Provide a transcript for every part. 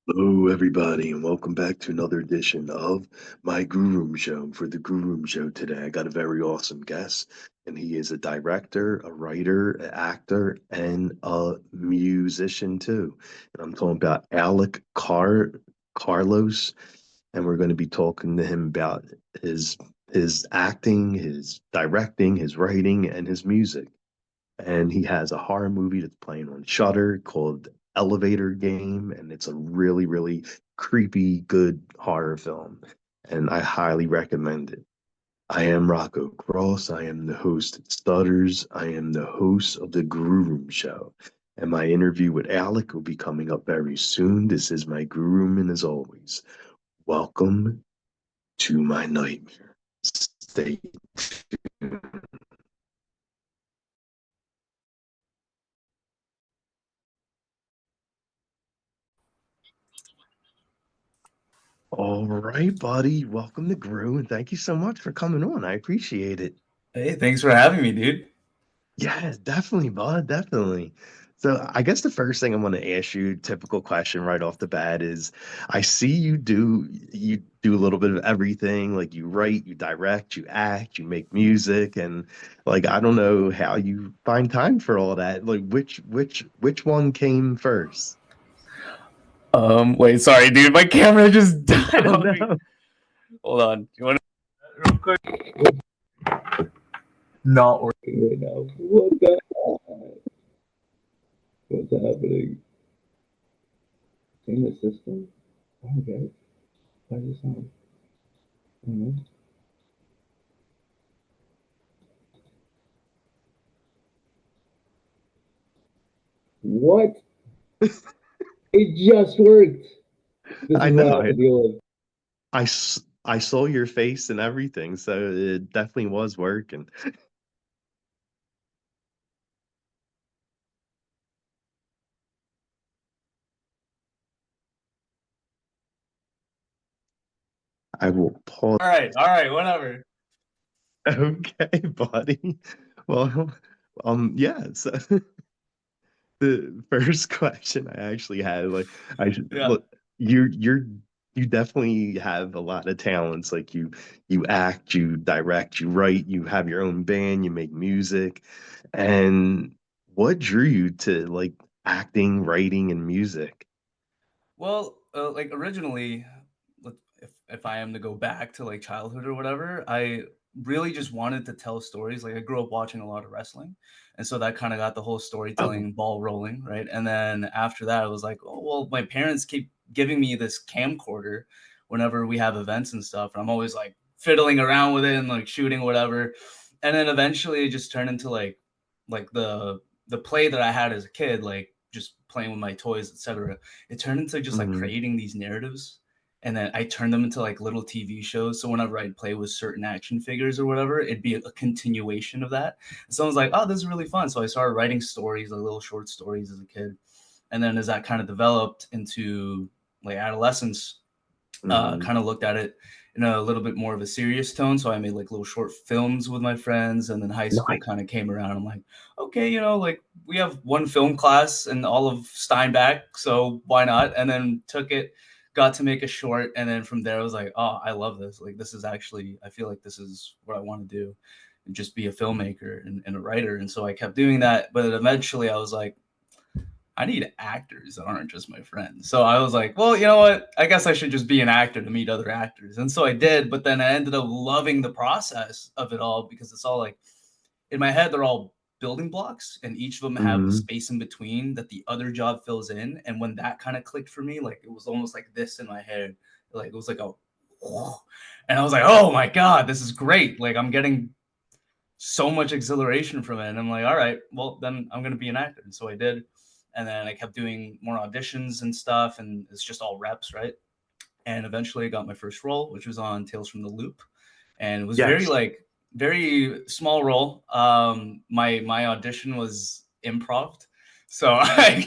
Hello, everybody, and welcome back to another edition of my Grue Rume Show. For the Grue Rume Show today, I got a very awesome guest, and he is a director, a writer, an actor, and a musician too. And I'm talking about Carlos, and we're going to be talking to him about his his acting, his directing, his writing, and his music. And he has a horror movie that's playing on Shudder called Elevator Game, and it's a really, really creepy, good horror film, and I highly recommend it. I am Rocco Cross. I am the host at Stutters. I am the host of the Grue Rume Show, and my interview with Alec will be coming up very soon. This is my Grue Room, and as always, welcome to my nightmare. Stay tuned. All right, buddy. Welcome to Grue, and thank you so much for coming on. I appreciate it. Hey, thanks for having me, dude. Yeah, definitely, bud. Definitely. So I guess the first thing I'm going to ask you, typical question right off the bat, is I see you do a little bit of everything. Like you write, you direct, you act, you make music, and like I don't know how you find time for all that. Like which one came first? Wait, sorry, dude. My camera just died Oh on me. no. Hold on. You want to real quick? Not working right now. What the heck? What's happening? In the system? Okay. Why is this on? Mhm. What? It just worked. This I is what I know. have to deal with. I saw your face and everything, so it definitely was working. I will pause. All right, whatever. Okay, buddy. Well, yeah. So the first question I actually had, like, I should Yeah. look, you definitely have a lot of talents. Like you act, you direct, you write, you have your own band, you make music. And what drew you to like acting, writing, and music? Well, like originally, if I am to go back to like childhood or whatever, I really just wanted to tell stories. Like I grew up watching a lot of wrestling, and so that kind of got the whole Oh, storytelling ball rolling, right? And then after that, I was like, oh well, my parents keep giving me this camcorder whenever we have events and stuff, and I'm always like fiddling around with it and like shooting whatever. And then eventually, it just turned into like the play that I had as a kid, like just playing with my toys, etc. It turned into just like mhm. creating these narratives, and then I turned them into like little TV shows. So whenever I'd play with certain action figures or whatever, it'd be a continuation of that. And so I was like, oh, this is really fun. So I started writing stories, like little short stories as a kid. And then as that kind of developed into like adolescence, Mhm. kind of looked at it in a little bit more of a serious tone. So I made like little short films with my friends, and then high school Nice. kind of came around. I'm like, okay, like we have one film class in all of Steinbach, so why not? And then took it, got to make a short, and then from there I was like, oh, I love this. Like this is actually, I feel like this is what I want to do, and just be a filmmaker and a writer. And so I kept doing that, but eventually I was like, I need actors that aren't just my friends. So I was like, well, you know what? I guess I should just be an actor to meet other actors. And so I did, but then I ended up loving the process of it all because it's all like in my head, they're all building blocks and each of them have a Mhm. space in between that the other job fills in. And when that kind of clicked for me, like it was almost like this in my head. Like it was like a, and I was like, oh my God, this is great. Like I'm getting so much exhilaration from it. And I'm like, all right, well, then I'm going to be an actor. And so I did. And then I kept doing more auditions and stuff. And it's just all reps, right? And eventually I got my first role, which was on Tales from the Loop. And it was very Yes. like, very small role. My audition was improv. So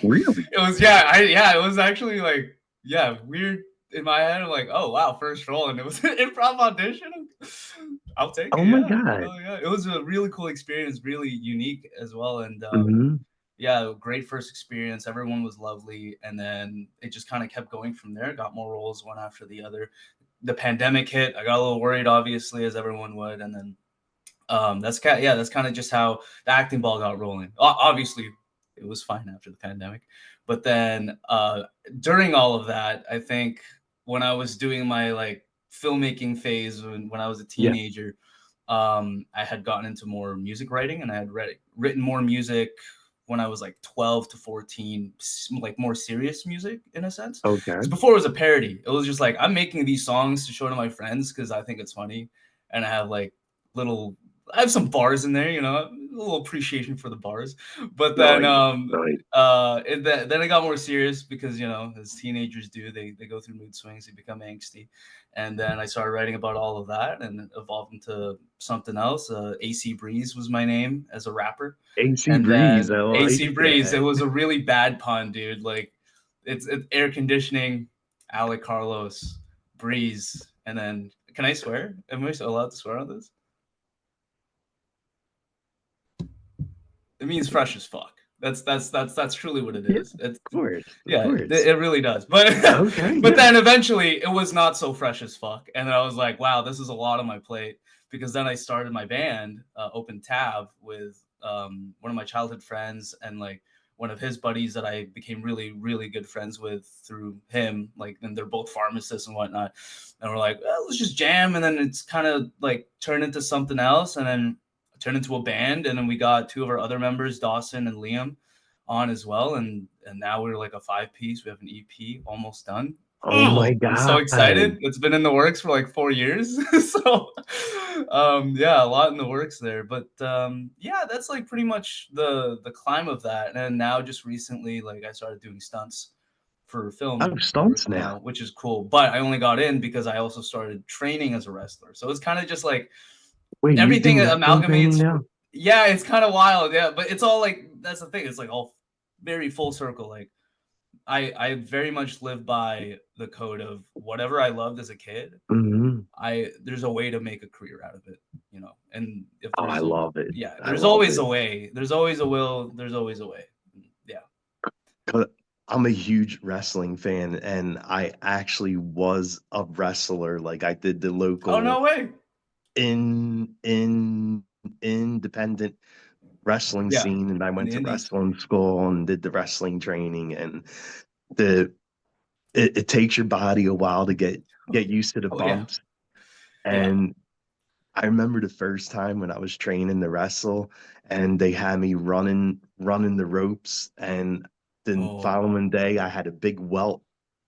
Really? it was, it was actually like, yeah, weird in my head. I'm like, oh, wow, first role. And it was an improv audition. I'll take Oh it. my Yeah. God. Oh, yeah. It was a really cool experience, really unique as well. And Mhm. yeah, great first experience. Everyone was lovely, and then it just kind of kept going from there. Got more roles one after the other. The pandemic hit. I got a little worried, obviously, as everyone would, and then that's kind of just how the acting ball got rolling. Obviously, it was fine after the pandemic, but then during all of that, I think when I was doing my like filmmaking phase when I was a Yeah. teenager, I had gotten into more music writing, and I had written more music when I was like 12 to 14, like more serious music in a sense. Okay. Because before it was a parody, it was just like I'm making these songs to show to my friends because I think it's funny, and I have like little I have some bars in there, you know, a little appreciation for the bars. But then Nice. Nice. then it got more serious because, you know, as teenagers do, they go through mood swings, they become angsty. And then I started writing about all of that and it evolved into something else. AC Breeze was my name as a rapper. AC And Breeze, then I AC like Breeze, it that. was a really bad pun, dude. Like it's air conditioning, Alec Carlos, Breeze, and then can I swear? Am I allowed to swear on this? It means fresh as fuck. That's truly what it Yeah, is. It's of course, of yeah, course. it really does. But Okay, but yeah. then eventually it was not so fresh as fuck, and I was like, wow, this is a lot on my plate. Because then I started my band, Open Tab, with one of my childhood friends and like one of his buddies that I became really really good friends with through him. Like, and they're both pharmacists and whatnot. And we're like, well, let's just jam, and then it's kind of like turned into something else, and then turned into a band, and then we got two of our other members, Dawson and Liam, on as well, and now we're like a five piece. We have an EP almost done. Oh my Oh, I'm so God. excited! It's been in the works for like 4 years, so yeah, a lot in the works there. But yeah, that's like pretty much the climb of that. And now, just recently, like I started doing stunts for Oh, film work stunts now. now, which is cool. But I only got in because I also started training as a wrestler. So it's kind of just like Wait, you do everything wrestling training amalgamates. now? Yeah, it's kind of wild. Yeah, but it's all like that's the thing. It's like all very full circle. Like I very much live by the code of whatever I loved as a kid. Hmm. There's a way to make a career out of it, you know. And if Oh, I there's a love it. yeah, I there's love always it. a way. There's always a will. There's always a way. Yeah. 'Cause I'm a huge wrestling fan, and I actually was a wrestler. Like I did the Oh no local way. in independent wrestling Yeah. scene, and I In went the to indies. wrestling school and did the wrestling training, and the it takes your body a while to get used to the Oh yeah. bumps. Yeah. And I remember the first time when I was training to wrestle and they had me running the ropes, and the Oh, following day I had a big welt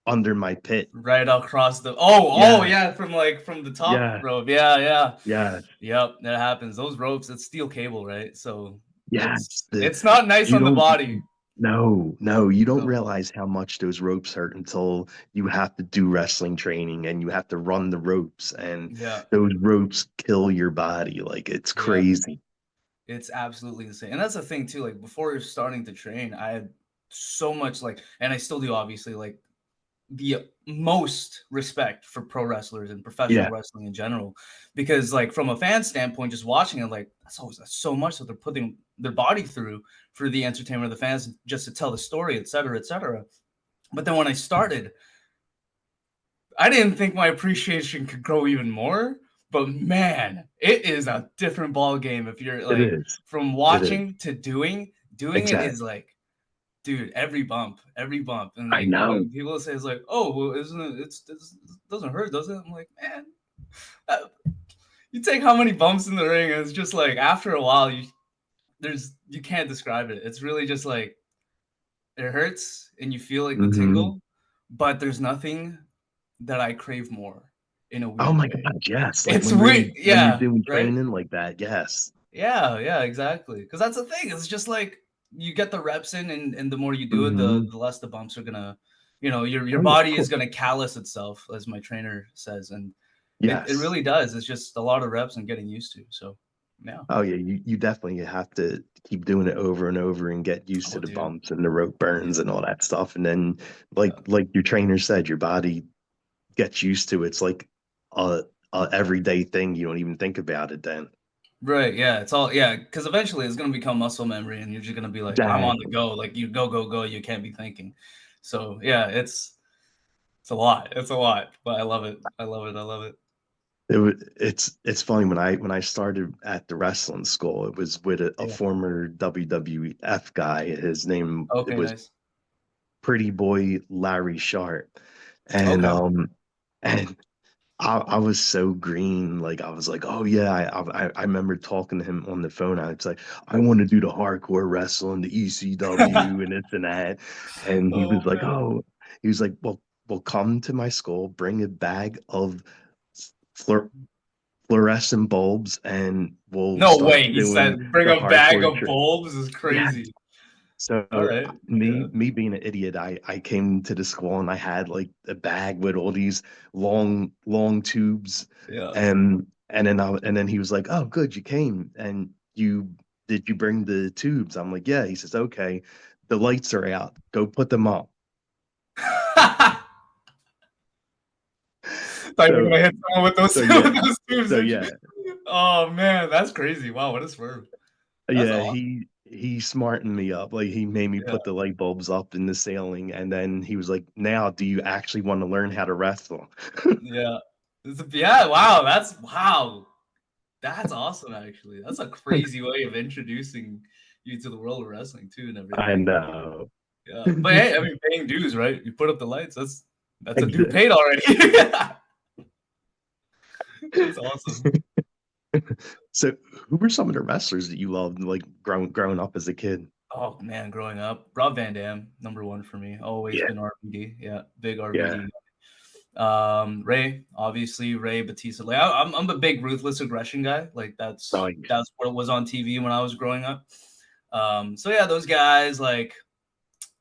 under my pit. right across the Yeah, yeah, from like from the top yeah, rope. Yeah, yeah. yeah, Yep, that happens. Those ropes, it's steel cable, right? So yes. it's not nice You on the don't body. no, no, you don't No. realize how much those ropes hurt until you have to do wrestling training and you have to run the ropes, and Yeah. those ropes kill your body. Like it's Yeah. crazy. It's absolutely insane. And that's the thing too. Like before starting to train, I had so much like and I still do obviously like the most respect for pro wrestlers and professional Yeah. wrestling in general because like from a fan standpoint just watching it like that's so much that they're putting their body through for the entertainment of the fans just to tell the story, etc., etc. But then when I started, I didn't think my appreciation could grow even more, but man, it is a different ball game if you're It like is. from It is. watching to doing it is Exactly. like dude, every bump, and I like know. when people say it's like, "Oh, well, isn't it? It doesn't hurt, does it?" I'm like, man, uh, you take how many bumps in the ring, and it's just like after a while, you can't describe it. It's really just like it hurts, and you feel like the Hmm. tingle, but there's nothing that I crave more in a Oh weird my way. God, yes. Like It's weird, when you're yeah, doing right. training like that, yes. Yeah, yeah, exactly. Because that's the thing. It's just like you get the reps in, and the more you do it, Hmm. the less the bumps are gonna, you know, your Oh yeah, of body is course. gonna callus itself, as my trainer says, and it Yes. really does. It's just a lot of reps and getting used to. So, yeah. Oh yeah, you definitely have to keep doing it over and over and get used to Oh, the dude. bumps and the rope burns Yeah, and all that stuff. And then yeah. like your trainer said, your body gets used to it. It's like a everyday thing. You don't even think about it then. Right. Yeah. It's all, yeah. Because eventually it's going to become muscle memory and you're just going to be like, I'm on the Exactly. go. Like you go, go, go. You can't be thinking. So yeah, it's a lot. It's a lot, but I love it. I love it. I love it. It's funny when I started at the wrestling school, it was with a Yeah. former WWF guy. His name it Okay. was Nice. Pretty Boy Larry Sharp, and Okay. and I was so green. Like I was like, oh yeah, I remember talking to him on the phone. I was like, I want to do the hardcore wrestling, the ECW, and this and that. And Oh man. he was like, well, come to my school, bring a bag of fluor fluorescent bulbs, and we'll No start way. He doing said, bring the a bag hardcore of trip. bulbs is Yeah. crazy. So All right. Yeah. me being an idiot, I came to the school and I had like a bag with all these long tubes, Yeah. and then he was like, "Oh, good, you came, and you did you bring the tubes?" I'm like, "Yeah." He says, "Okay, the lights are out. Go put them up." Thought you were So gonna hit someone with those, so yeah with those tubes, so didn't you? yeah Oh man, that's crazy. Wow, what a swerve. That's yeah awesome. he smartened me up. Like he made me Yeah, put the light bulbs up in the ceiling, and then he was like, "Now, do you actually want to learn how to wrestle?" yeah. Yeah, wow, That's awesome actually. That's a crazy way of introducing you to the world of wrestling too and I everything. know. Yeah. But hey, I mean paying dues, right? You put up the lights, that's a due Exactly. paid already. That's awesome. So, who were some of the wrestlers that you loved, like growing up as a kid? Oh man, growing up, Rob Van Dam, number one for me. Always Yeah, been RVD. Yeah, big yeah. RVD. Ray, obviously Ray Batista. Like I'm a big ruthless aggression guy. Like Nice. that's what was on TV when I was growing up. So yeah, those guys like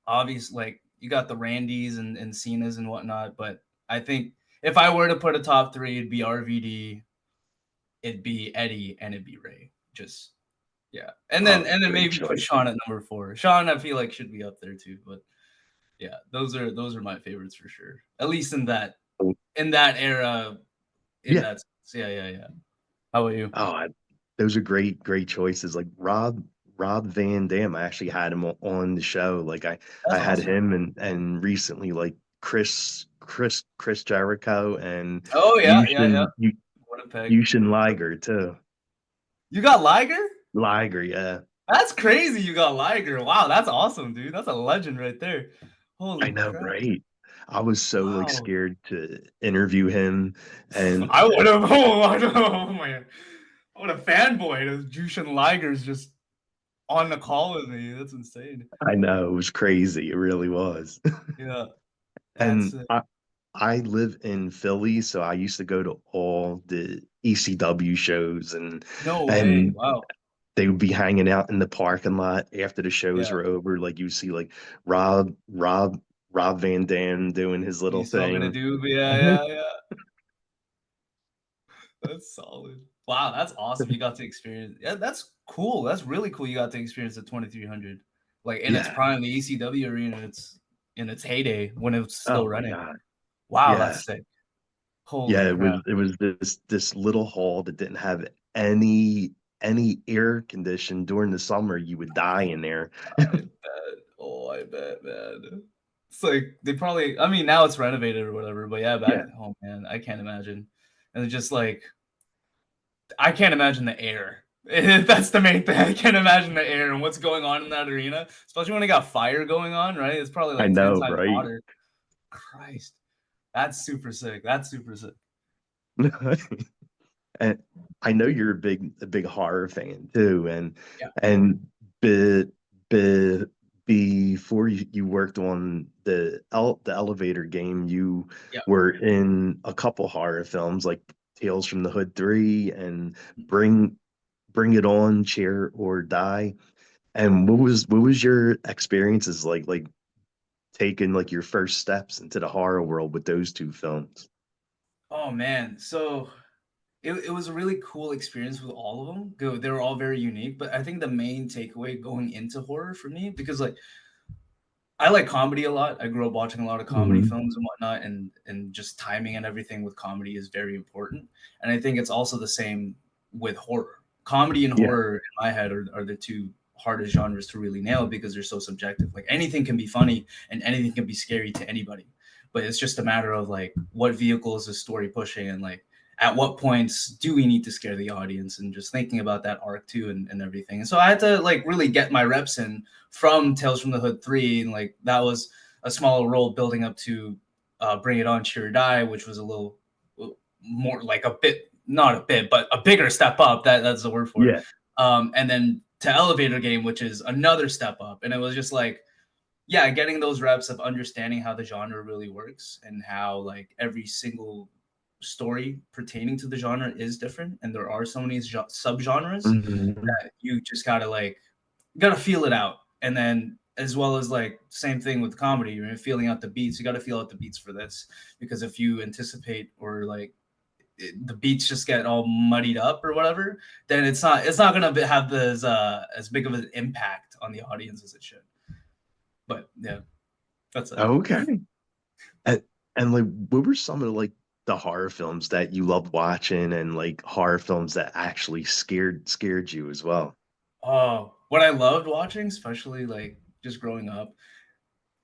obviously like you got the Randys and Cenas and whatnot. But I think if I were to put a top three, it'd be RVD, it'd be Eddie, and it'd be Ray. Just yeah, Oh, and then great maybe put choice. Sean at number four. Sean, I feel like should be up there too. But yeah, those are my favorites for sure. At least Oh, in that era, in yeah. that sense. Yeah, yeah, yeah. How about you? Oh, those are great choices. Like Rob Van Dam, I actually had him on the show. Like I That's had awesome. him and recently like Chris Jericho and Oh yeah, yeah, yeah. Yushin Winnipeg. Yushin Liger too. You got Liger? Liger, yeah. That's crazy. You got Liger. Wow, that's awesome, dude. That's a legend right there. I Holy know, crap! right? I was so like Wow. scared to interview him, and I would have. Oh, I don't know. Oh man, what a fanboy. Jushin Liger's just on the call with me. That's insane. I know it was crazy. It really was. Yeah, that's And I live in Philly, so I used to go to all the ECW shows, no way. and Wow. they would be hanging out in the parking lot after the shows Yeah. were over. Like you see like Rob Rob Rob Van Dam doing his little You saw me to thing. do. Yeah, yeah, yeah. That's solid. Wow, that's awesome. You got to experience. Yeah, that's cool. That's really cool. You got to experience the 2300, like in its Yeah. prime, the ECW arena. It's in its heyday when it was Oh still my running. God. Wow, Yeah. that's sick. Holy Yeah, crap! it was this little hall that didn't have any air condition during the summer. You would die in there. I bet. Oh, I bet, man. It's like they probably. I mean, now it's renovated or whatever. But yeah, back. Yeah, Oh man, I can't imagine. And it's just like I can't imagine the air. That's the main thing. I can't imagine the air and what's going on in that arena, especially when they got fire going on, right? It's probably I like 10 know, times right? hotter. Christ. That's super sick. That's super sick. And I know you're a big horror fan too, Yeah. and be, be, before you worked on the elevator game, you Yeah. were in a couple horror films like Tales from the Hood 3 and Bring Bring It On, Chair or Die. And what was your experiences like taking like your first steps into the horror world with those two films? Oh man. So it was a really cool experience with all of them. They were all very unique, but I think the main takeaway going into horror for me, because like I like comedy a lot. I grew up watching a lot of comedy Hmm. films and whatnot, and just timing and everything with comedy is very important. And I think it's also the same with horror. comedy and Yeah. horror in my head are the two hardest genres to really nail because they're so subjective. Like anything can be funny and anything can be scary to anybody, but it's just a matter of like what vehicle is the story pushing and like at what points do we need to scare the audience and just thinking about that arc too and everything. And so I had to like really get my reps in from Tales from the Hood 3, and like that was a smaller role building up to Bring It On, Cheer or Die, which was a little more like a bit, not a bit, but a bigger step up. That's the word for it. Yeah. And then to Elevator Game, which is another step up. And it was just like, yeah, getting those reps of understanding how the genre really works and how like every single story pertaining to the genre is different. And there are so many subgenres Hmm. that you just gotta like, gotta feel it out. And then as well as like same thing with comedy, you're feeling out the beats. You got to feel out the beats for this because if you anticipate or like the beats just get all muddied up or whatever, then it's not gonna have this as big of an impact on the audience as it should. But yeah, that's it. Okay. And, and like, what were some of like the horror films that you loved watching, and like horror films that actually scared you as well? Oh, what I loved watching, especially like just growing up,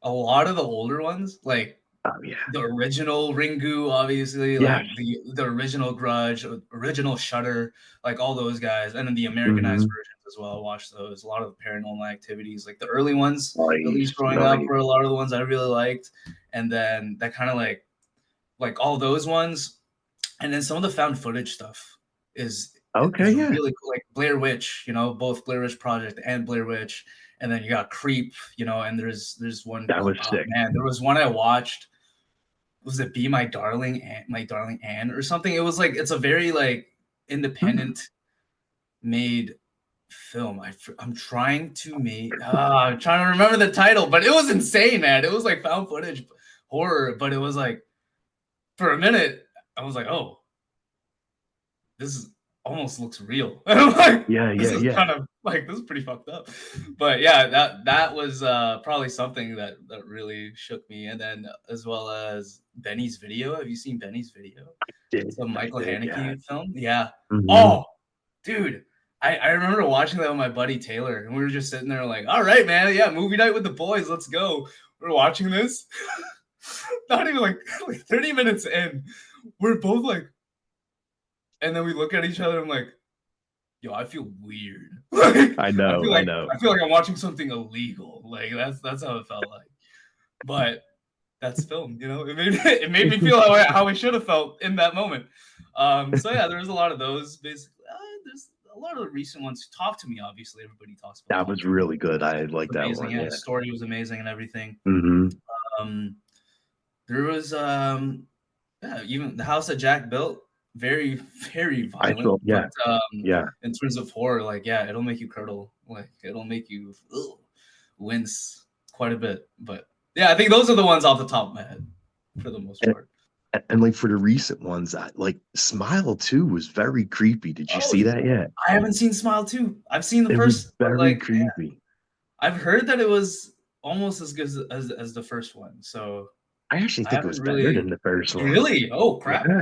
a lot of the older ones, like Oh yeah. the original Ringu, obviously, Yes. like the original Grudge, original Shudder, like all those guys, and then the Americanized Hmm. versions as well. I watched those. A lot of the Paranormal Activities, like the early ones, at least Nice, growing up, nice. were a lot of the ones I really liked. And then that kind of like all those ones, and then some of the found footage stuff Okay, is yeah. really cool. Like Blair Witch, both Blair Witch Project and Blair Witch, and then you got Creep, and there's one, That was oh sick. man, there was one I watched. Was it Be My Darling My Darling Anne or something? It was like it's a very like Hmm. independent made film. I'm trying to I'm trying to remember the title, but it was insane, man. It was like found footage horror, but it was like for a minute I was like, oh, this is almost looks real. And I'm like, Yeah, this yeah, is yeah. kind of like this is pretty fucked up. But yeah, that was probably something that really shook me. And then as well as Benny's Video. Have you seen Benny's Video? It's a I Michael did, yeah. Haneke film. Yeah. Hmm. Oh, dude. I remember watching that with my buddy Taylor, and we were just sitting there like, all right, man, yeah, movie night with the boys, let's go. We're watching this. Not even like 30 minutes in, we're both like, and then we look at each other. I'm like, yo, I feel weird. Like I I know, feel I like know. I feel like I'm watching something illegal. Like that's how it felt like. But that's film, It made me feel how I should have felt in that moment. So yeah, there's a lot of those. Basically, there's a lot of the recent ones. Talk to Me, obviously, everybody talks about That Talk was to Me. really good. I like It's that amazing. one, Yeah, yeah. his story was amazing and everything. Hmm. Um, there was yeah, even the house that Jack built, very, very I violent. felt, But yeah, yeah. in terms of horror, like yeah, it'll make you curdle. Like it'll make you wince quite a bit. But yeah, I think those are the ones off the top of my head for the most And, part. and like for the recent ones, like Smile 2 was very creepy. Did you Oh, see that yet? I haven't seen Smile 2. I've seen the It was first, but very like creepy. I've heard that it was almost as good as the first one. So I actually I think it haven't was better than really the first one. really. Oh crap. Yeah.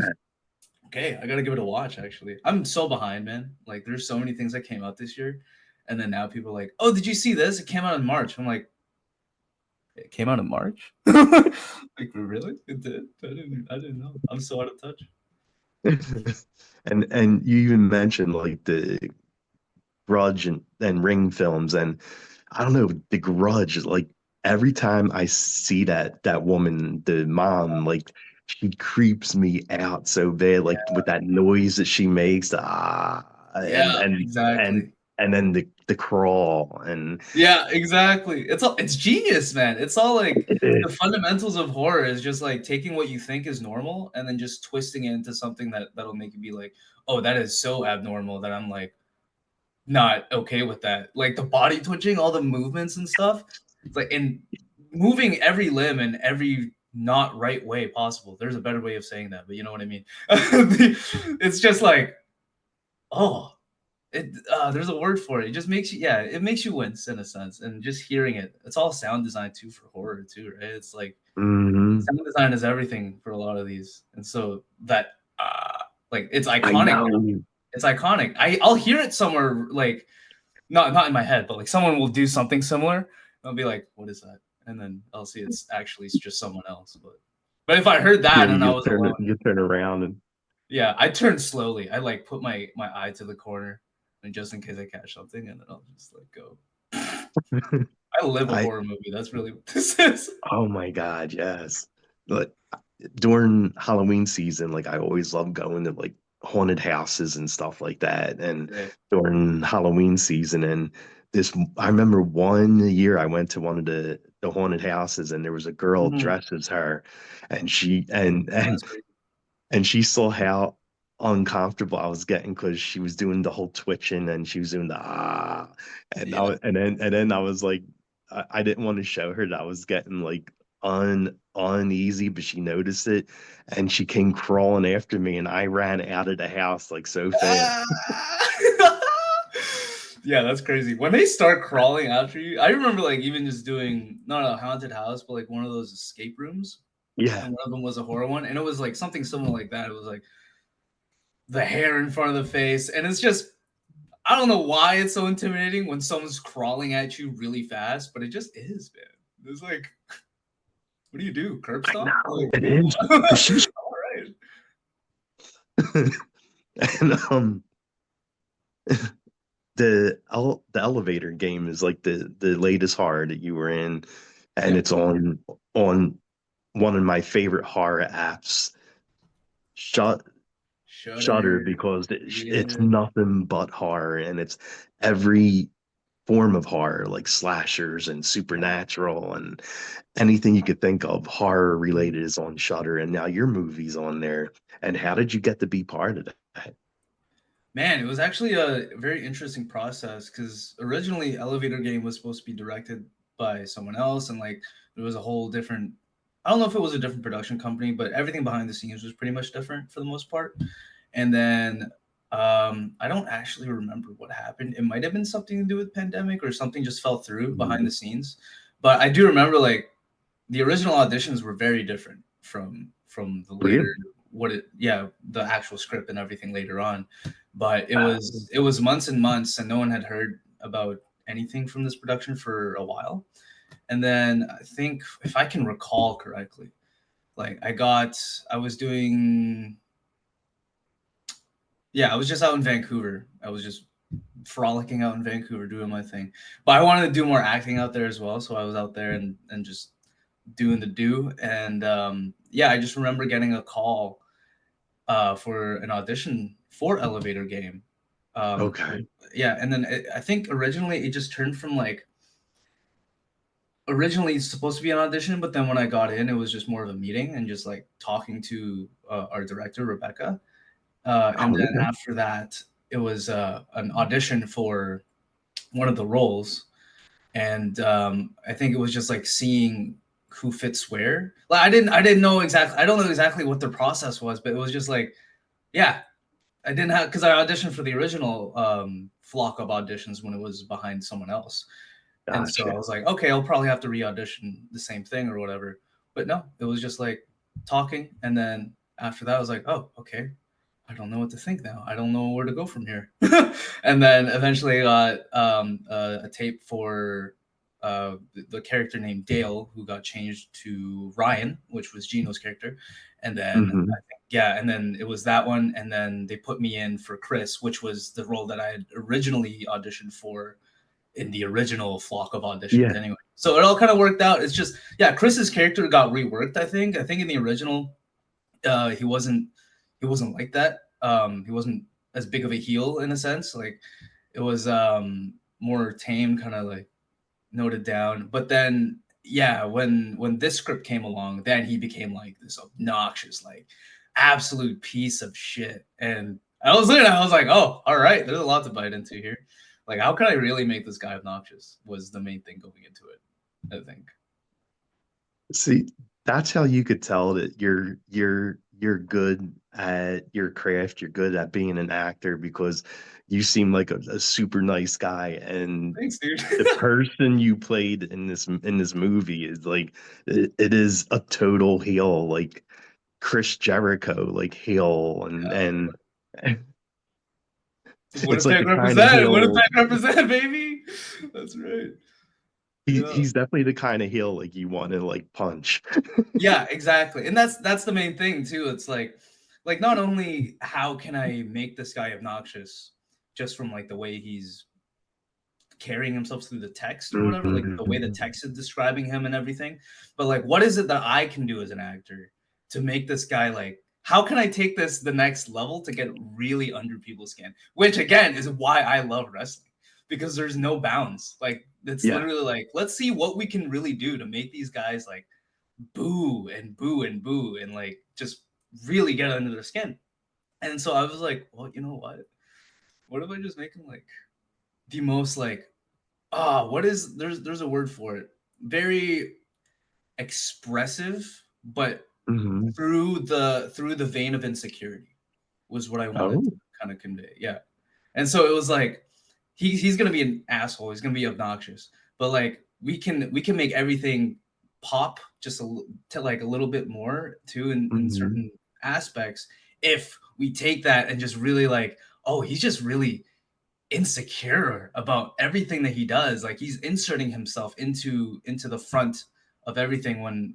Okay, I gotta give it a watch. Actually, I'm so behind, man. Like, there's so many things that came out this year, and then now people are like, "Oh, did you see this? It came out in March." I'm like, "It came out in March? Like, really? It did? I didn't know. I'm so out of touch." And you even mentioned like the Grudge and Ring films, and I don't know, the Grudge is like every time I see that woman, the mom, like she creeps me out so bad, like with that noise that she makes, and Yeah, and and exactly. and then the crawl, and Yeah, exactly. It's genius, man. It's all like it the is. fundamentals of horror is just like taking what you think is normal and then just twisting it into something that'll make you be like, "Oh, that is so abnormal that I'm like not okay with that." Like the body twitching, all the movements and stuff. It's like and moving every limb in every not right way possible. There's a better way of saying that, but you know what I mean. It's just like, oh, there's a word for it. It just makes you, yeah, it makes you wince in a sense, and just hearing it. It's all sound design too for horror too, right? It's like Hmm. sound design is everything for a lot of these, and so that uh, like it's I iconic now. know. It's iconic. I'll hear it somewhere, like not in my head, but like someone will do something similar. I'll be like, "What is that?" And then I'll see it's just someone else. But if I heard Yeah, that and I was alone, you turn around and yeah, I turn slowly. I like put my eye to the corner, and just in case I catch something, and then I'll just like go. I live a I horror movie. That's really what this is. oh my God, yes. Like during Halloween season, like I always love going to like haunted houses and stuff like that. And Right. during Halloween season, and this, I remember one year I went to one of the haunted houses, and there was a girl Mhm. dressed as her, and she That's great. and she saw how uncomfortable I was getting because she was doing the whole twitching and she was doing the and Yeah. and then I was like I didn't want to show her that I was getting like uneasy, but she noticed it and she came crawling after me and I ran out of the house like so fast. Ah! Yeah, that's crazy. When they start crawling after you, I remember like even just doing not a haunted house, but like one of those escape rooms. Yeah, And one of them was a horror one, and it was like something similar like that. It was like the hair in front of the face, and it's just I don't know why it's so intimidating when someone's crawling at you really fast, but it just is, man. It's like, what do you do? Curb I stomp? know Like, it is all because she's right. and the elevator game is like the latest horror that you were in, and Yeah. it's on one of my favorite horror apps, Shut Shudder, Shudder. because it's Yeah. nothing but horror, and it's every form of horror, like slashers and supernatural and anything you could think of horror related is on Shudder, and now your movie's on there. And how did you get to be part of that? Man, it was actually a very interesting process because originally Elevator Game was supposed to be directed by someone else, and like there was a whole different. I don't know if it was a different production company, but everything behind the scenes was pretty much different for the most part. And then I don't actually remember what happened. It might have been something to do with pandemic or something just fell through behind the scenes. But I do remember like the original auditions were very different from the later Really? what it yeah the actual script and everything later on. But it was months and months, and no one had heard about anything from this production for a while. And then I think if I can recall correctly, like I was doing yeah, I was just out in Vancouver. I was just frolicking out in Vancouver doing my thing. But I wanted to do more acting out there as well, so I was out there and just doing the do. And yeah, I just remember getting a call for an audition for Elevator Game. Um, Okay. yeah, and then I think originally it just turned from like originally it's supposed to be an audition, but then when I got in, it was just more of a meeting and just like talking to our director Rebecca. And Oh, then okay. after that, it was an audition for one of the roles, and I think it was just like seeing who fits where. Like I didn't know exactly. I don't know exactly what the process was, but it was just like, yeah, I didn't have because I auditioned for the original flock of auditions when it was behind someone else, and so I Gotcha. was like, okay, I'll probably have to re-audition the same thing or whatever. But no, it was just like talking, and then after that, I was like, oh, okay, I don't know what to think now. I don't know where to go from here. And then eventually I got a tape for the character named Dale, who got changed to Ryan, which was Gino's character. And then Hmm. yeah, and then it was that one, and then they put me in for Chris, which was the role that I had originally auditioned for in the original flock of auditions. Yeah. Anyway, so it all kind of worked out. It's just yeah, Chris's character got reworked. I think in the original uh, he wasn't he wasn't like that. He wasn't as big of a heel in a sense. Like it was more tame, kind of like noted down. But then yeah, when this script came along, then he became like this obnoxious, like absolute piece of shit. And I was looking at it, I was like, oh, all right, there's a lot to bite into here. Like, how can I really make this guy obnoxious? Was the main thing going into it, I think. See, that's how you could tell that you're good at your craft, you're good at being an actor because you seem like a super nice guy and Thanks, dude. the person you played in this movie is like it is a total heel, like Chris Jericho, like heel and It's like Winnipeg the kind of represent, heel. Winnipeg represent, baby. That's right. Yeah. He's definitely the kind of heel like you want to like punch. Yeah, exactly. And that's the main thing too. It's like not only how can I make this guy obnoxious just from like the way he's carrying himself through the text or whatever, like the way the Mhm. text is describing him and everything, but like what is it that I can do as an actor to make this guy like how can I take this the next level to get really under people's skin? Which again is why I love wrestling because there's no bounds. Like it's Yeah. literally like let's see what we can really do to make these guys like boo and boo and boo and like just really get under their skin. And so I was like, well, you know what? What if I just make him like the most like what is there's a word for it. Very expressive, but Hmm. through the vein of insecurity was what I wanted to Oh. kind of convey. Yeah. And so it was like he's gonna be an asshole. He's gonna be obnoxious, but like we can make everything pop just to like a little bit more too in Hmm. certain aspects if we take that and just really like oh he's just really insecure about everything that he does. Like he's inserting himself into the front of everything when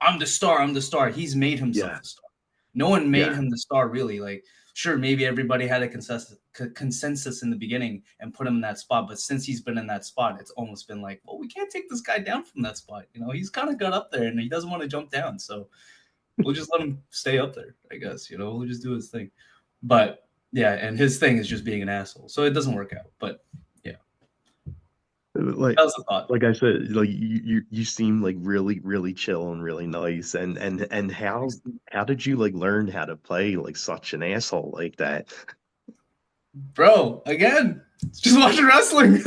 I'm the star, I'm the star. He's made himself Yeah. the star. No one made Yeah. him the star really. Like sure, maybe everybody had a consensus in the beginning and put him in that spot, but since he's been in that spot, it's almost been like, well, we can't take this guy down from that spot. He's kind of got up there and he doesn't want to jump down, so we'll just let him stay up there. I guess we'll just do his thing. But yeah, and his thing is just being an asshole, so it doesn't work out. But yeah, Like that was the thought. like I said, like you seem like really really chill and really nice. And how did you like learn how to play like such an asshole like that? Bro, again, it's just watching wrestling.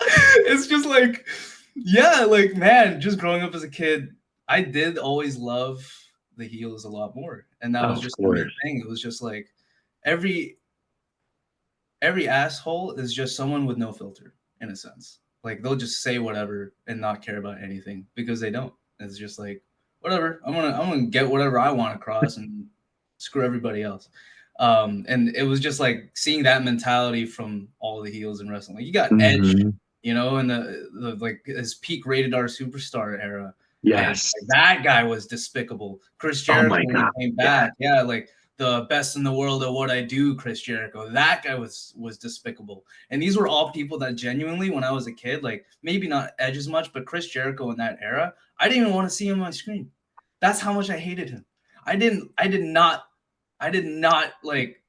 It's just like, yeah, like man, just growing up as a kid, I did always love the heels a lot more, and that Oh, was of just the main course. thing. It was just like every every asshole is just someone with no filter in a sense. Like they'll just say whatever and not care about anything because they don't. It's just like whatever. I'm gonna get whatever I want across and screw everybody else. And it was just like seeing that mentality from all the heels in wrestling. Like you got Edge, Hmm. in the like his peak rated R superstar era. Edge, Yes. like that guy was despicable. Chris Oh Jericho my when he God. came Yeah. back, yeah, like the best in the world at what I do, Chris Jericho. That guy was despicable. And these were all people that genuinely, when I was a kid, like maybe not Edge as much, but Chris Jericho in that era, I didn't even want to see him on my screen. That's how much I hated him. I did not like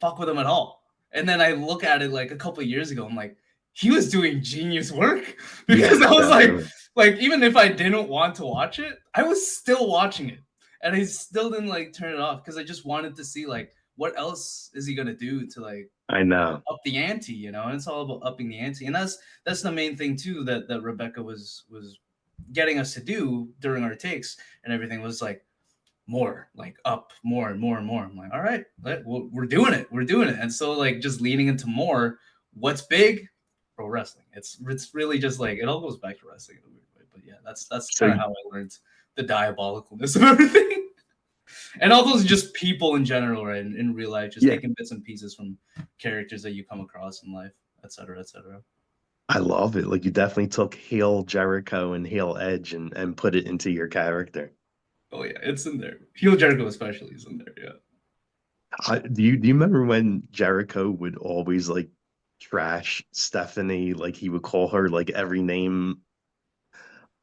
fuck with him at all. And then I look at it like a couple of years ago, I'm like, he was doing genius work because Yes, I was definitely. like even if I didn't want to watch it, I was still watching it, and I still didn't like turn it off because I just wanted to see like what else is he gonna do to like I know. up the ante, and it's all about upping the ante, and that's the main thing too that Rebecca was getting us to do during our takes and everything was like more, like up more and more and more. I'm like, all right, we're doing it, and so like just leaning into more. What's big? Pro wrestling. It's really just like it all goes back to wrestling in a weird way. But yeah, that's So kind of how I learned the diabolicalness of everything, and all those just people in general, right? In real life, just yeah, taking bits and pieces from characters that you come across in life, etc., etc. I love it. Like you definitely took heel Jericho and heel Edge and put it into your character. Oh yeah, it's in there. Heel Jericho especially is in there. Yeah. Do you remember when Jericho would always like trash Stephanie? Like he would call her like every name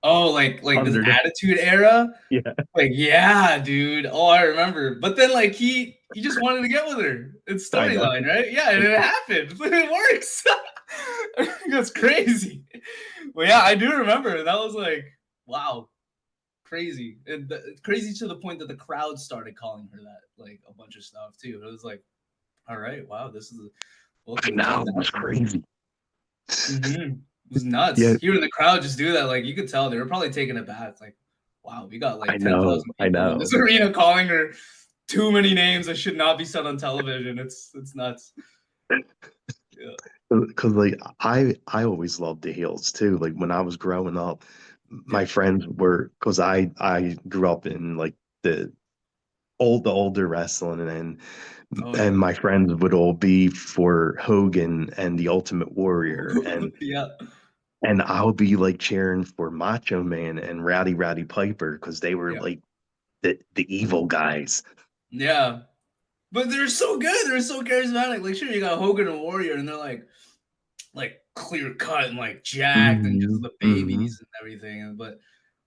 Oh, like this under the attitude era. yeah. Like, yeah, dude. Oh, I remember. But then like he just wanted to get with her. It's I know. storyline, right? Yeah, and it happened. It works. That's crazy. Well, yeah, I do remember. That was like, wow, crazy. And crazy to the point that the crowd started calling her that, like a bunch of stuff too. It was like, all right, wow, this is I welcome to know. It was 2000. crazy. It was Yeah, nuts. Hearing the crowd just do that, like you could tell they were probably taking it back. Like, wow, we got I like know. 10,000 I people in this know. arena calling her too many names that should not be said on television. It's nuts. Yeah, Because like I always loved the heels too. Like when I was growing up, yeah, my friends were because I grew up in like the old the older wrestling, Oh and yeah. my friends would all be for Hogan and the Ultimate Warrior, Yeah. and I'll be like cheering for Macho Man and Rowdy Piper because they were Yeah. like the evil guys. Yeah. But they're so good. They're so charismatic. Like, sure, you got Hogan and Warrior, and they're like clear cut and like jacked and just Hmm. the Hmm. babies and everything. But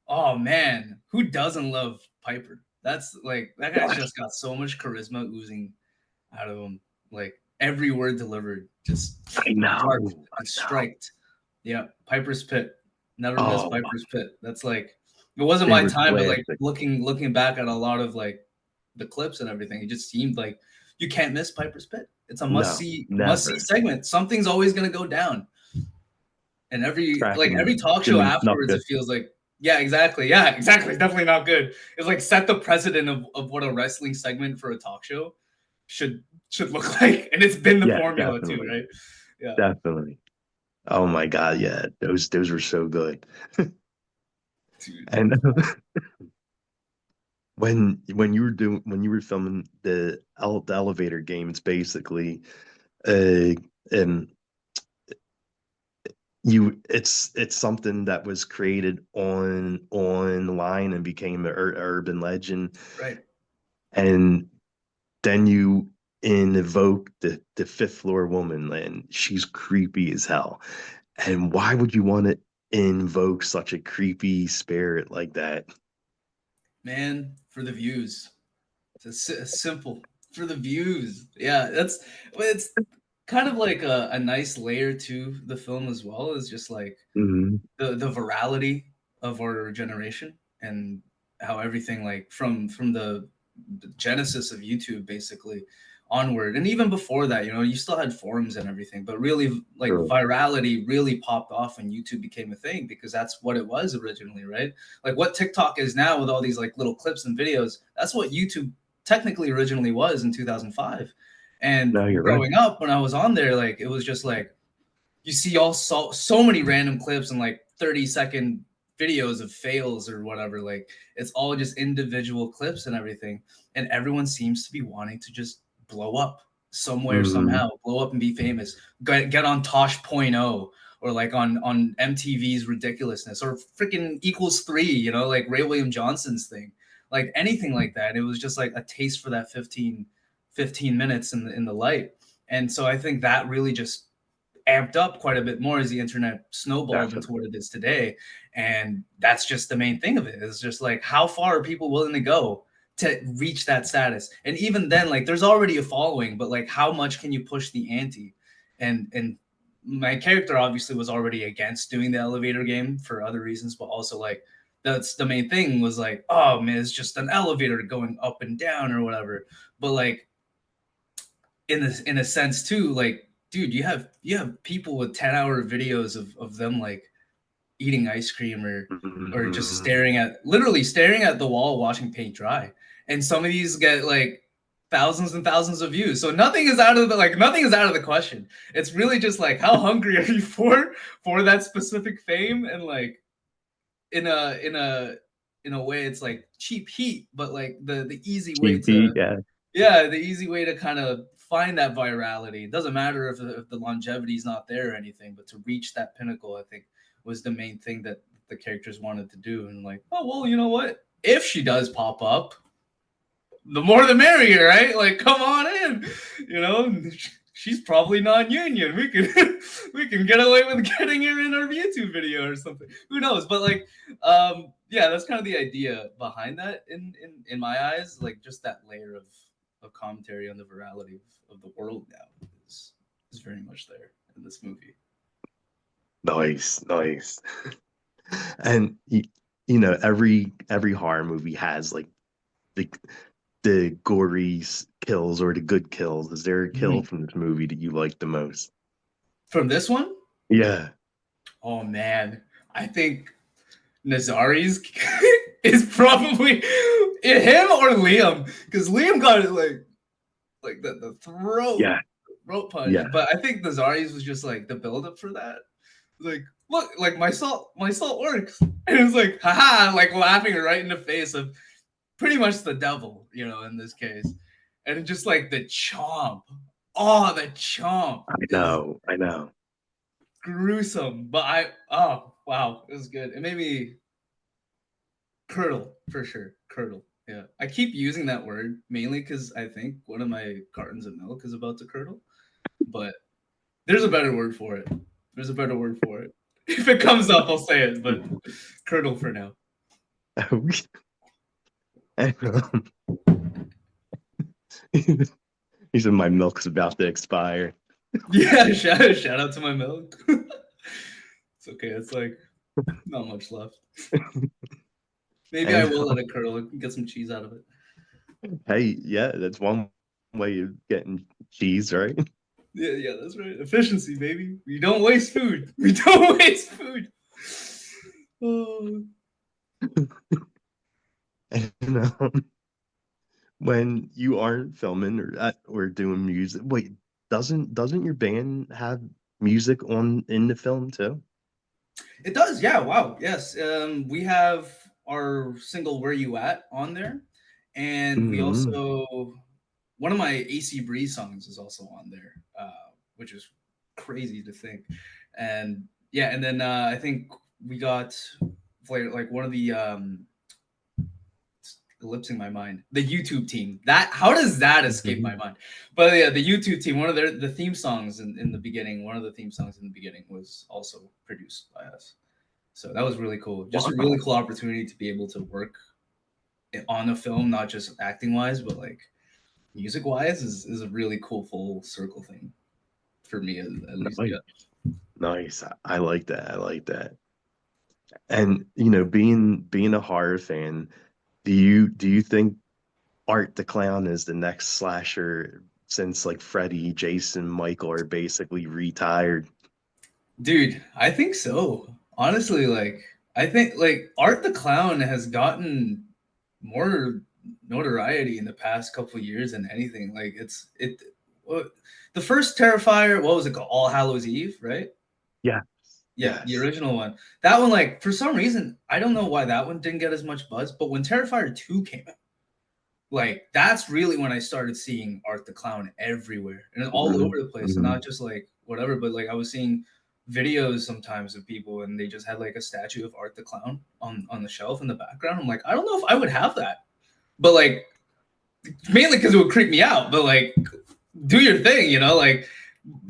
oh man, who doesn't love Piper? That's like that guy's Gosh, just got so much charisma oozing out of him. Like every word delivered, just I sharp know, and I know. striked. Yeah, Piper's Pit. Never miss Oh, Piper's Pit. That's like it wasn't they my were time, but like classic. looking back at a lot of like the clips and everything, it just seemed like you can't miss Piper's Pit. It's a No, must see never. segment. Something's always gonna go down. And every Tracking talk show didn't snuff afterwards, good. it feels like yeah, exactly. Yeah, exactly. It's definitely not good. It's like set the precedent of what a wrestling segment for a talk show should should look like. And it's been the Yeah, formula too, definitely, right? Yeah. definitely. Oh my God, yeah, those were so good. Dude. And when you were filming the elevator games, basically, uh, and it's something that was created online and became an urban legend, Right. and then you invoke the fifth floor woman, and she's creepy as hell. And why would you want to invoke such a creepy spirit like that? Man, for the views. It's simple. For the views. Yeah, it's kind of like a nice layer to the film as well, is just like Hmm. the virality of our generation and how everything like from the genesis of YouTube basically onward, and even before that, you still had forums and everything, but really like True. virality really popped off when YouTube became a thing, because that's what it was originally, right? Like what TikTok is now with all these like little clips and videos, that's what YouTube technically originally was in 2005. And No, you're right. growing up, when I was on there, like it was just like you see so many random clips and like 30-second videos of fails or whatever. Like it's all just individual clips and everything, and everyone seems to be wanting to just blow up some way or Hmm. somehow, blow up and be famous, get on Tosh.0, or like on MTV's Ridiculousness, or freaking Equals 3, like Ray William Johnson's thing, like anything like that. It was just like a taste for that 15 minutes in the light. And so I think that really just amped up quite a bit more as the internet snowballed into what Definitely. it is today. And that's just the main thing of it. It's just like, how far are people willing to go to reach that status? And even then, like there's already a following, but like how much can you push the ante? And my character obviously was already against doing the elevator game for other reasons, but also like that's the main thing, was like, oh man, it's just an elevator going up and down or whatever. But like in a sense too, like dude, you have people with 10-hour videos of them like eating ice cream, or just Hmm. literally staring at the wall watching paint dry, and some of these get like thousands and thousands of views. So nothing is out of the question. It's really just like, how hungry are you for that specific fame? And like in a way, it's like cheap heat, but like the easy way Cheap Heat, to yeah, yeah, the easy way to kind of find that virality. It doesn't matter if the longevity is not there or anything, but to reach that pinnacle, I think, was the main thing that the characters wanted to do. And like, oh well, you know what? If she does pop up, the more the merrier, right? Like, come on in, you know. She's probably non-union. We can get away with getting her in our YouTube video or something. Who knows? But like, yeah, that's kind of the idea behind that in my eyes. Like, just that layer of commentary on the virality of the world now is very much there in this movie. nice, nice. And every horror movie has like the gory kills or the good kills. Is there a kill Mhm. from this movie that you like the most? From this one, Yeah, oh man, I think Nazari's is probably him or Liam, because Liam got it like the yeah, throat punch. yeah. But I think Nazari's was just like the buildup for that. Like, look, like my salt works. And it's like, haha, like laughing right in the face of pretty much the devil, in this case. And just like the chomp. Oh, the chomp I is know, I know. gruesome. But oh, wow, it was good. It made me curdle for sure. Curdle. Yeah. I keep using that word mainly because I think one of my cartons of milk is about to curdle. But there's a better word for it. There's a better word for it. If it comes up, I'll say it, but curdle for now. And, he said my milk's about to expire. Yeah, shout out to my milk. It's okay. It's like not much left. Maybe I And will let it curdle and get some cheese out of it. hey, yeah, that's one way of getting cheese, right? Yeah, yeah, that's right. Efficiency, baby. We don't waste food. We don't waste food. Oh. And when you aren't filming or doing music, wait, doesn't your band have music on in the film too? It does, yeah. Wow, yes. We have our single "Where You At" on there, and we Hmm. also one of my AC Breeze songs is also on there, which is crazy to think. And yeah, and then I think we got like one of the ellipsing my mind. The YouTube team. That how does that escape my Hmm. mind? But yeah, the YouTube team. One of the theme songs in the beginning. One of the theme songs in the beginning was also produced by us. So that was really cool. Just a really Wow. cool opportunity to be able to work on a film, not just acting wise, but like music wise, is a really cool full circle thing for me at least. Nice. Yeah. Nice. I like that. I like that. And being a horror fan, do you think Art the Clown is the next slasher since like Freddy, Jason, Michael are basically retired? Dude, I think so. Honestly, like I think like Art the Clown has gotten more notoriety in the past couple of years than anything. Like what, the first Terrifier, what was it called? All Hallows Eve, right? Yes. Yeah, the Yes. original one. That one, like for some reason, I don't know why that one didn't get as much buzz. But when Terrifier 2 came out, like that's really when I started seeing Art the Clown everywhere and all Hmm. over the place, and Hmm. not just like whatever, but like I was seeing videos sometimes of people and they just had like a statue of Art the Clown on the shelf in the background. I'm like, I don't know if I would have that, but like mainly because it would creep me out. But like, do your thing, like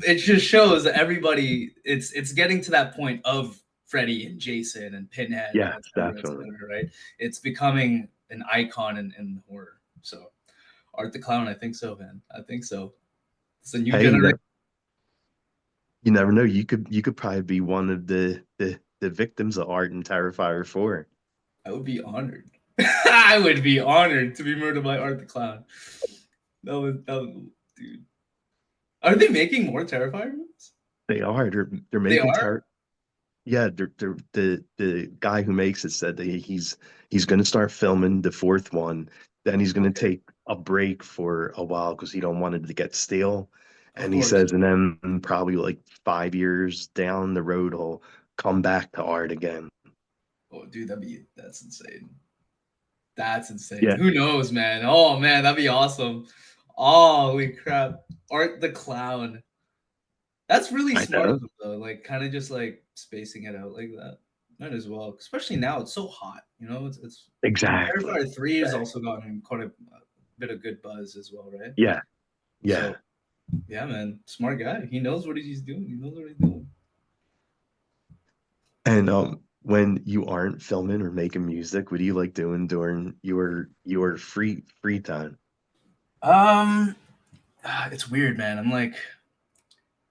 it just shows that everybody it's getting to that point of Freddy and Jason and Pinhead and Yes, et cetera, et definitely. cetera, right? It's becoming an icon in horror. So Art the Clown, I think so, man. I think so. It's a new Hey, generation. you never know. You could probably be one of the victims of Art and Terrifier 4. I would be honored. I would be honored to be murdered by Art the Clown. That would, dude. Are they making more Terrifier movies? They are. They're They making are? ter Yeah, the guy who makes it said that he's going to start filming the fourth one. Then he's going to Okay. take a break for a while because he don't want it to get stale. Of And he course. says, and then probably like 5 years down the road, he'll come back to art again. Oh, dude, that's insane. That's insane. Yeah, Who knows, man? Oh man, that'd be awesome. Holy crap. Art the Clown. That's really I smart know. of them though. Like kind of just like spacing it out like that. Might as well. Especially now it's so hot. It's and Exactly. Terrifier 3 has Exactly. also gotten quite a bit of good buzz as well, right? Yeah, So yeah. yeah, man. Smart guy. He knows what he's doing. He knows what he's doing. And when you aren't filming or making music, what do you like doing during your free time? Um it's weird, man. I'm like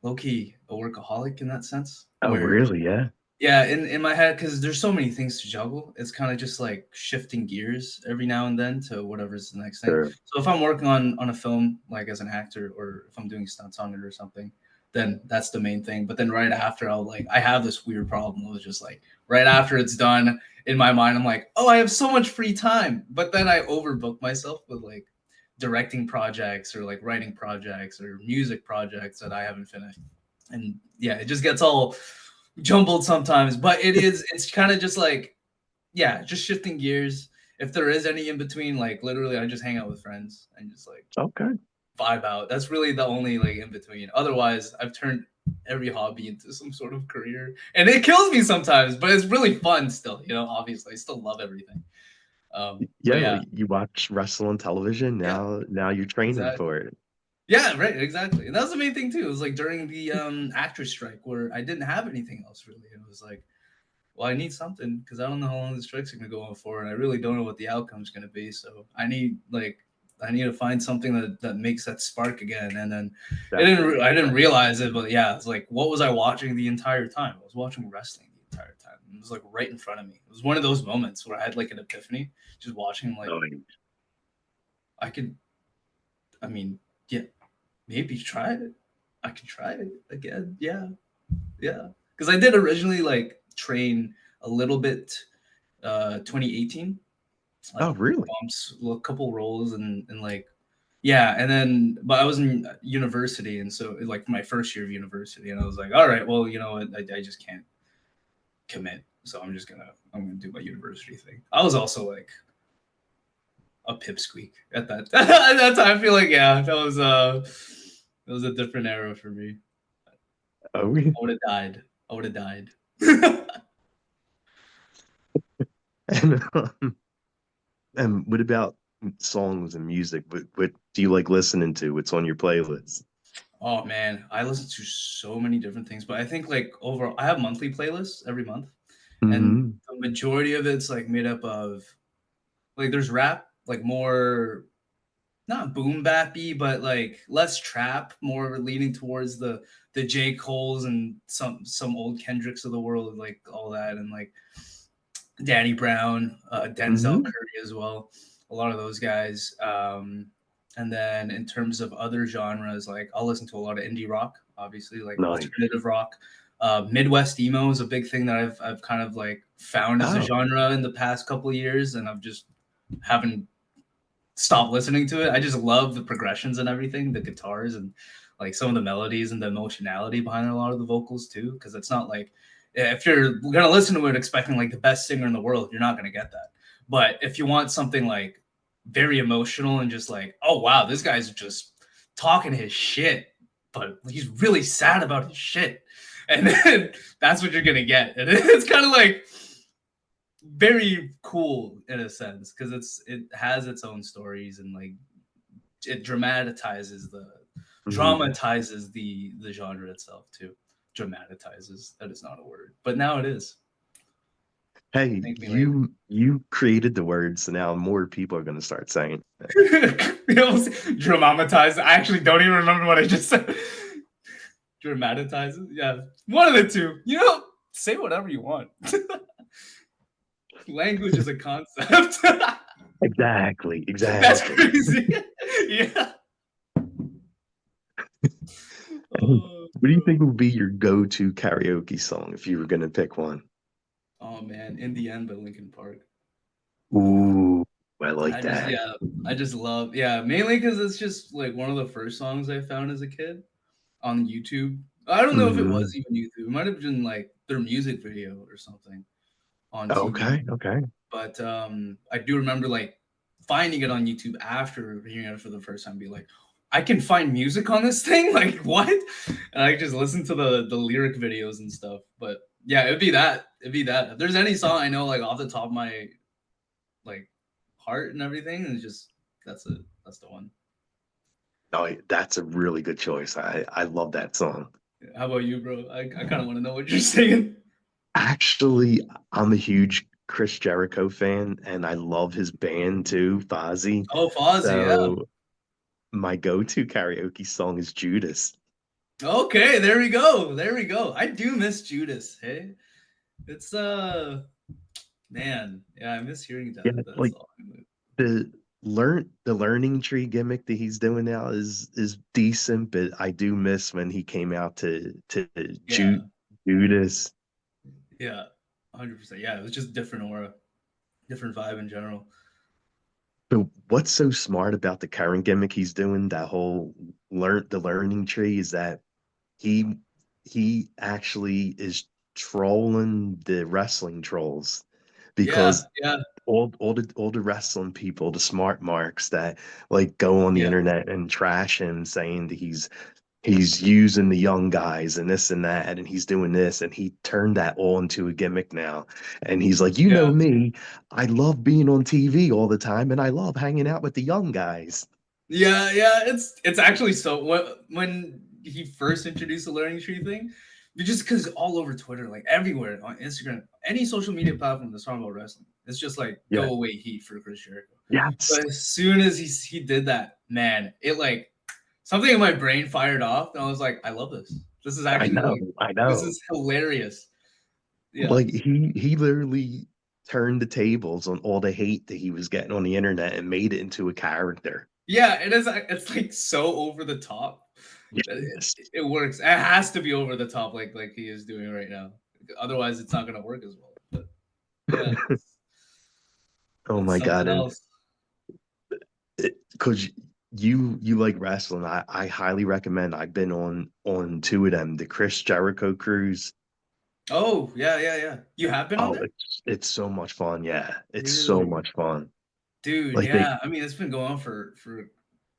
low key a workaholic in that sense. Oh, Where really? Yeah. yeah, in my head, because there's so many things to juggle. It's kind of just like shifting gears every now and then to whatever's the next thing. Sure. So if I'm working on a film, like as an actor, or if I'm doing stunts on it or something, then that's the main thing. But then right after, I have this weird problem. It was just like right after it's done, in my mind, I'm like, oh, I have so much free time. But then I overbook myself with like directing projects or like writing projects or music projects that I haven't finished. And yeah, it just gets all jumbled sometimes, but it's kind of just like, yeah, just shifting gears. if there is any in between, like literally, I just hang out with friends and just like Okay. vibe out. That's really the only like in between. Otherwise, I've turned every hobby into some sort of career, and it kills me sometimes, but it's really fun still. You know, obviously, I still love everything. But Yeah, yeah, like you watch wrestling television, yeah, now you're training exactly. for it. Yeah, right, exactly. And that was the main thing too. It was like during the actors strike where I didn't have anything else really. It was like, well, I need something because I don't know how long the strike's gonna go on for, and I really don't know what the outcome's gonna be. So I need to find something that makes that spark again. And then Definitely, I didn't definitely. realize it, but yeah, it's like what was I watching the entire time? I was watching wrestling the entire time. It was like right in front of me. It was one of those moments where I had like an epiphany, just watching like Oh, I could. I mean, yeah, maybe try it. I could try it again. Yeah, yeah. Because I did originally like train a little bit 2018, oh, like really? bumps, a couple rolls, and like yeah, and then but I was in university, and so like my first year of university, and I was like, all right, well, you know what, I just can't commit, so I'm gonna do my university thing. I was also like a pipsqueak at that at that time. I feel like yeah, that was a different era for me. Oh, we. I would have died. I would have died. And and what about songs and music? What do you like listening to? What's on your playlist? Oh man, I listen to so many different things, but I think like overall, I have monthly playlists every month, and Hmm. the majority of it's like made up of like there's rap, like more not boom bappy, but like less trap, more leaning towards the J Cole's and some old Kendricks of the world, like all that, and like Danny Brown, Denzel Hmm. Curry as well. A lot of those guys. And then in terms of other genres, like I'll listen to a lot of indie rock, obviously, like Nice. alternative rock. Midwest emo is a big thing that I've kind of like found as a Oh. genre in the past couple of years, and I've just haven't stopped listening to it. I just love the progressions and everything, the guitars and like some of the melodies and the emotionality behind a lot of the vocals too. Because it's not like if you're gonna listen to it expecting like the best singer in the world, you're not gonna get that. But if you want something like very emotional and just like, oh wow, this guy's just talking his shit, but he's really sad about his shit, and then that's what you're gonna get. And it's kind of like very cool in a sense because it has its own stories and like it Hmm. dramatizes the genre itself too. Dramatizes, that is not a word, but now it is. Hey, Thank me later. you created the word, so now more people are going to start saying it. Dramatize. I actually don't even remember what I just said. Dramatizes. Yeah, one of the two. You know, say whatever you want. Language is a concept. Exactly, That's exactly. crazy. Yeah. Oh, What do you bro. think would be your go-to karaoke song if you were going to pick one? Oh man, in the end by Linkin Park. Ooh, I like that. Yeah, I just love yeah, mainly because it's just like one of the first songs I found as a kid on YouTube. I don't know if it was Hmm. even YouTube. It might have been like their music video or something on TV. Okay, okay. But I do remember like finding it on YouTube after hearing it for the first time, be like, I can find music on this thing? Like what? And I just listened to the lyric videos and stuff. But yeah, it'd be that. It'd be that. If there's any song I know like off the top of my like heart and everything, and it's just that's it. That's the one. No, that's a really good choice. I love that song. How about you, bro? I kind of want to know what you're saying. Actually, I'm a huge Chris Jericho fan, and I love his band too, Fozzy. Oh, Fozzy, yeah. So my go-to karaoke song is Judas. Okay, there we go. There we go. I do miss Judas. Hey, it's man, yeah, I miss hearing Yeah, that like song. the learning tree gimmick that he's doing now is decent, but I do miss when he came out to Yeah, Judas. yeah, 100%. Yeah, it was just different aura, different vibe in general. But what's so smart about the current gimmick he's doing, that whole the learning tree, is that he he actually is trolling the wrestling trolls. Yeah, because yeah, all the wrestling people, the smart marks that like go on the yeah, internet and trash him, saying that he's using the young guys and this and that, and he's doing this, and he turned that all into a gimmick now. And he's like, you know yeah. me, I love being on TV all the time, and I love hanging out with the young guys. Yeah, yeah, it's actually so when he first introduced the learning tree thing, just because all over Twitter, like everywhere on Instagram, any social media platform that's talking about wrestling, it's just like Yeah. go away heat for Chris Jericho. Yes. But as soon as he did that, man, it like something in my brain fired off, and I was like, I love this. This is I actually know. like I this know. is hilarious. Yeah, Like he literally turned the tables on all the hate that he was getting on the internet and made it into a character. yeah, it is. It's like so over the top that Yes. it works. It has to be over the top, like he is doing right now. Otherwise, it's not gonna work as well. But yeah, Oh it's my God. something And else. because you like wrestling, I highly recommend. I've been on two of them, the Chris Jericho cruise. Oh yeah, yeah, yeah. You have been on Oh, there, it's so much fun. Yeah, it's so really, much fun. dude? Like they, Yeah. I mean, it's been going on for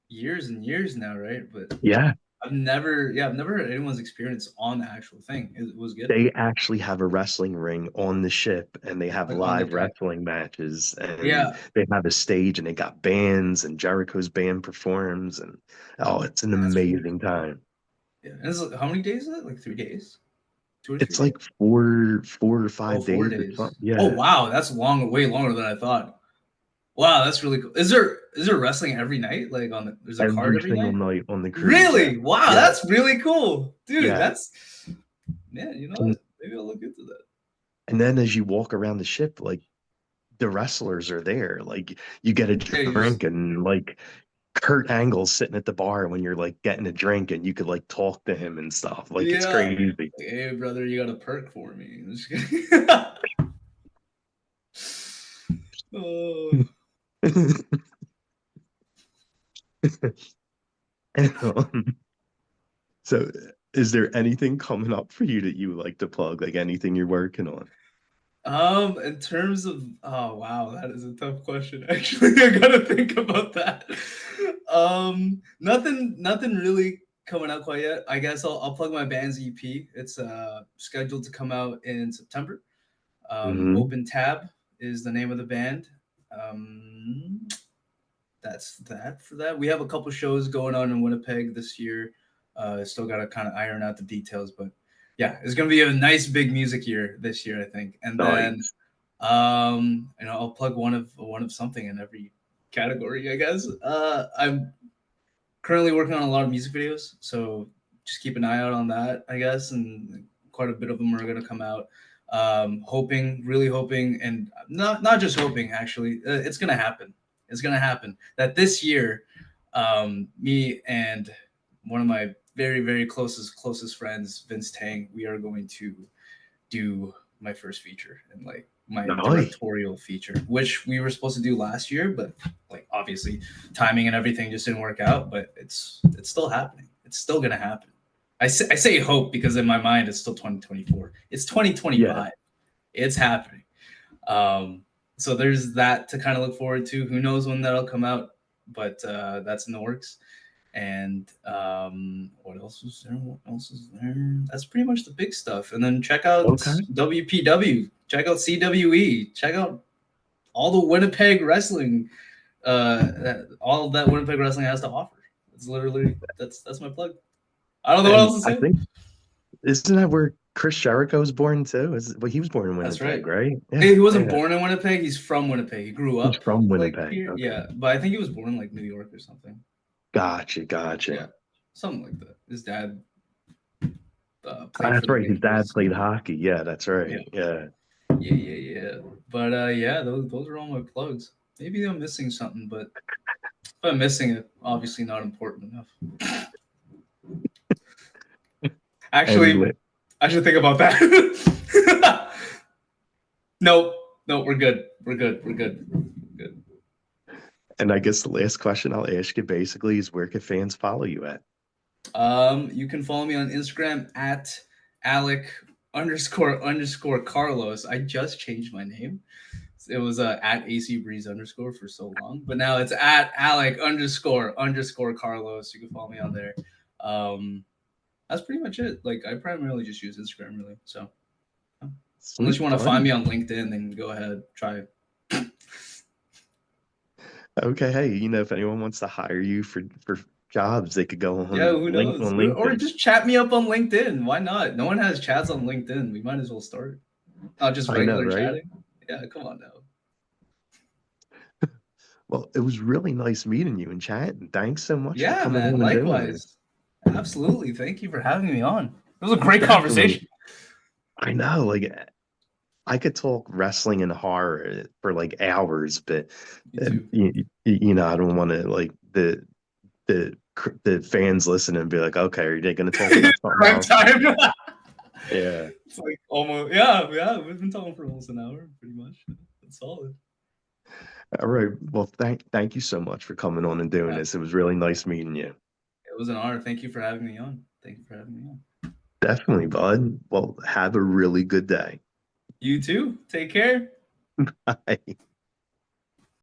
years and years now, right? But yeah, I've never heard anyone's experience on the actual thing. It was good, they actually have a wrestling ring on the ship, and they have like on the live deck. wrestling matches, and Yeah, they have a stage, and they got bands, and Jericho's band performs, and oh, it's an that's really amazing cool. time. Yeah, and it's like, how many days is it? Like 3 days, 2 or 3 It's days? like four or Oh, five four days or days. something. Oh Yeah, wow, that's long, way longer than I thought. Wow, that's really cool. Is there wrestling every night? Like there's a card every every single night? night on the cruise. Yeah, Really? Wow, yeah, that's really cool. Dude, yeah. that's man, you know And what? Maybe I'll look into that. and then as you walk around the ship, like the wrestlers are there. Like you get a Yeah, you just drink, and like Kurt Angle's sitting at the bar when you're like getting a drink, and you could like talk to him and stuff. Like it's yeah. crazy. Like, hey brother, you got a perk for me. I'm just kidding. Oh. Um, so, is there anything coming up for you that you would like to plug? Like anything you're working on? In terms of oh wow, that is a tough question. Actually, I gotta think about that. Nothing really coming out quite yet. I guess I'll plug my band's EP. It's scheduled to come out in September. Hmm. Open Tab is the name of the band. Um, that's that for that. We have a couple shows going on in Winnipeg this year. Still got to kind of iron out the details, but yeah, it's gonna be a nice big music year this year, I think. And then, Nice. I'll plug one of something in every category, I guess. I'm currently working on a lot of music videos, so just keep an eye out on that, I guess. And quite a bit of them are gonna come out. Hoping, really hoping, and not just hoping. Actually, it's gonna happen. It's gonna happen that this year, me and one of my very closest friends, Vince Tang, we are going to do my first feature and like my Nice. directorial feature, which we were supposed to do last year, but like obviously timing and everything just didn't work out. But it's still happening. It's still gonna happen. I say hope because in my mind it's still 2024. It's Yeah. 2025. It's happening. Um, so there's that to kind of look forward to. Who knows when that'll come out, but that's in the works. And what else was there? What else is there? That's pretty much the big stuff. And then check out Okay. WPW, check out CWE, check out all the Winnipeg wrestling, all of that Winnipeg wrestling has to offer. It's literally that's my plug. I don't know what And else to I say. think isn't that where Chris Jericho was born too? Well, he was born in That's Winnipeg, right. right? Hey, Yeah, he wasn't yeah. born in Winnipeg. He's from Winnipeg. He grew He's up from like Winnipeg. here. Okay. Yeah, but I think he was born in like New York or something. Gotcha, gotcha. Yeah, something like that. His dad Ah, played for that's the right. His dad Rangers. played hockey. Yeah, that's Yeah, right. Yeah. yeah. But yeah, those are all my plugs. Maybe I'm missing something, but if I'm missing it, obviously not important enough. And Actually, I should think about that. No, no, we're good. We're good. We're good. Good. and I guess the last question I'll ask you basically is where can fans follow you at? You can follow me on Instagram at Alec __Carlos. I just changed my name. it was at AC Breeze underscore for so long, but now it's at Alec underscore Carlos. You can follow me on there. Um, that's pretty much it. Like I primarily just use Instagram, really. So unless you Sweet, want to find bud. me on LinkedIn, then go ahead, try it. Okay, hey, if anyone wants to hire you for jobs, they could go Yeah, on who link knows? on Or LinkedIn. just chat me up on LinkedIn. Why not? No one has chats on LinkedIn. We might as well start. Not just I know, regular right? chatting. Yeah, come on now. Well, it was really nice meeting you and chatting. Thanks so much for Yeah, coming man. on and doing this. Likewise. Absolutely. Thank you for having me on. It was a great Definitely. conversation. I know, like I could talk wrestling and horror for like hours, but Me too. I don't want to like the fans listen and be like, okay, are they going to talk about something Crime else? time. Yeah. It's like almost, yeah, yeah. We've been talking for almost an hour, pretty much. That's solid. All right. Well, thank you so much for coming on and doing Yeah, this. It was really nice meeting you. it was an honor. Thank you for having me on. Thank you for having me on. Definitely, bud. Well, have a really good day. You too. Take care. Bye.